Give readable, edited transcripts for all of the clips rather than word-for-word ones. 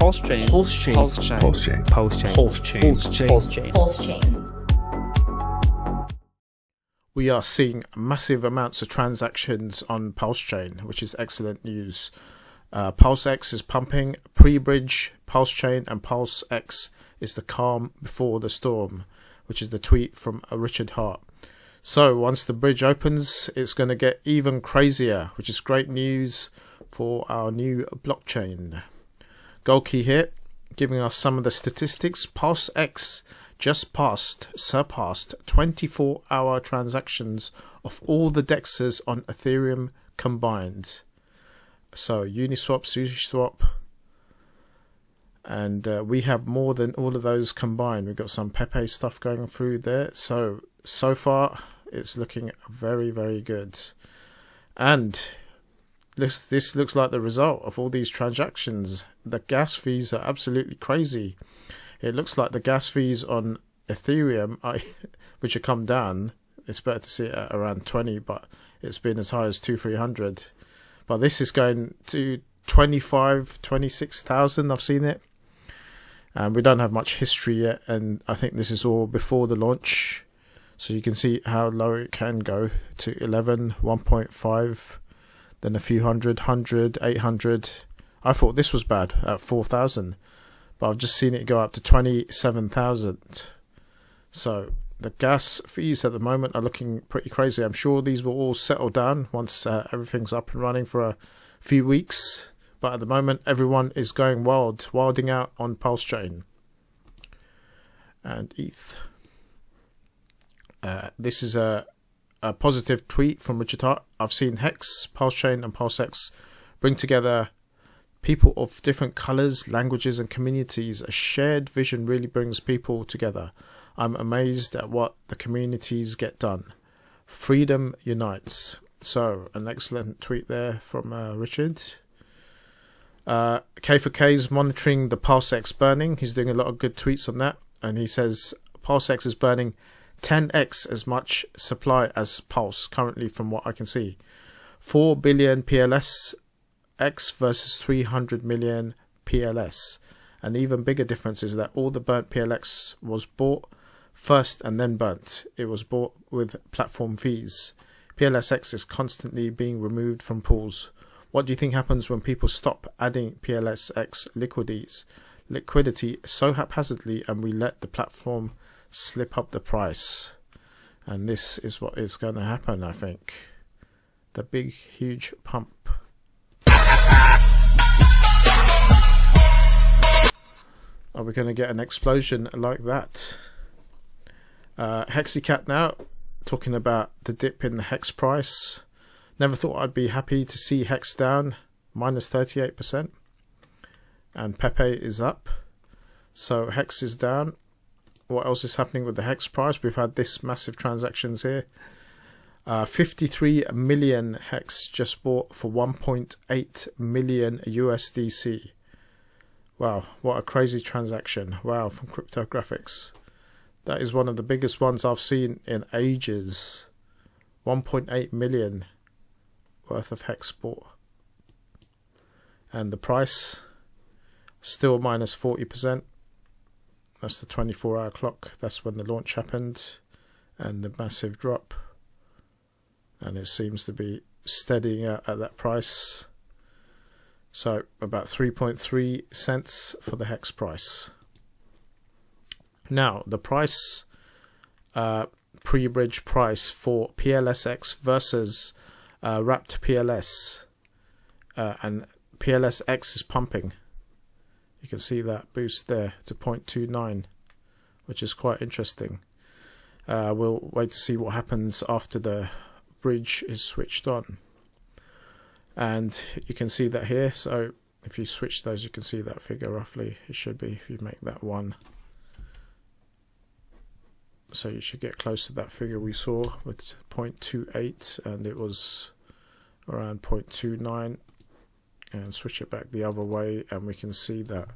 PulseChain. PulseChain. PulseChain. PulseChain. PulseChain. PulseChain. PulseChain. PulseChain. We are seeing massive amounts of transactions on PulseChain, which is excellent news. PulseX is pumping, pre-bridge, PulseChain, and PulseX is the calm before the storm, which is the tweet from Richard Hart. So once the bridge opens, it's going to get even crazier, which is great news for our new blockchain. Gold key here, giving us some of the statistics. PulseX just surpassed 24-hour transactions of all the DEXs on Ethereum combined. So Uniswap, SushiSwap, and we have more than all of those combined. We've got some Pepe stuff going through there. So far it's looking very, very good. And this looks like the result of all these transactions. The gas fees are absolutely crazy. It looks like the gas fees on Ethereum, which have come down, it's better to see it at around 20, but it's been as high as 200-300. But this is going to 26,000. I've seen it. And we don't have much history yet, and I think this is all before the launch. So you can see how low it can go to 11, 1.5, then a few hundred, 100, 800. I thought this was bad at 4,000. But I've just seen it go up to 27,000. So the gas fees at the moment are looking pretty crazy. I'm sure these will all settle down once everything's up and running for a few weeks. But at the moment, everyone is going wilding out on PulseChain and ETH. This is a positive tweet from Richard Hart. I've seen Hex, PulseChain, and PulseX bring together people of different colors, languages, and communities. A shared vision really brings people together. I'm amazed at what the communities get done. Freedom unites. So, an excellent tweet there from Richard. K4K is monitoring the PulseX burning. He's doing a lot of good tweets on that. And he says PulseX is burning 10x as much supply as Pulse, currently from what I can see. 4 billion PLS X versus 300 million PLS. An even bigger difference is that all the burnt PLX was bought first and then burnt. It was bought with platform fees. PLSX is constantly being removed from pools. What do you think happens when people stop adding PLSX liquidity so haphazardly and we let the platform slip up the price? And this is what is going to happen, I think. The big, huge pump. Are we going to get an explosion like that? HEXiKlub now, talking about the dip in the HEX price. Never thought I'd be happy to see HEX down, minus 38%. And Pepe is up. So HEX is down. What else is happening with the HEX price? We've had this massive transactions here. 53 million HEX just bought for 1.8 million USDC. Wow, what a crazy transaction. Wow, from Cryptographics. That is one of the biggest ones I've seen in ages. 1.8 million worth of HEX bought. And the price, still minus 40%. That's the 24-hour clock. That's when the launch happened. And the massive drop. And it seems to be steadying out at that price. So about 3.3 cents for the HEX price. Now the price, pre-bridge price for PLSX versus wrapped PLS, and PLSX is pumping. You can see that boost there to 0.29, which is quite interesting. We'll wait to see what happens after the bridge is switched on. And you can see that here. So if you switch those, you can see that figure roughly. It should be, if you make that 1. So you should get close to that figure we saw with 0.28, and it was around 0.29. And switch it back the other way, and we can see that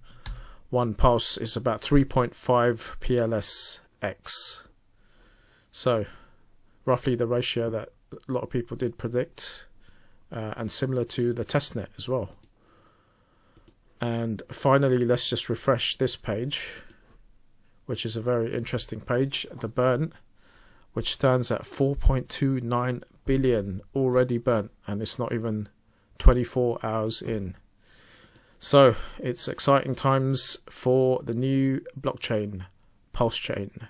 one pulse is about 3.5 PLSX. So roughly the ratio that a lot of people did predict, and similar to the testnet as well. And finally, let's just refresh this page, which is a very interesting page. The burn, which stands at 4.29 billion already burnt, and it's not even 24 hours in. So it's exciting times for the new blockchain, PulseChain.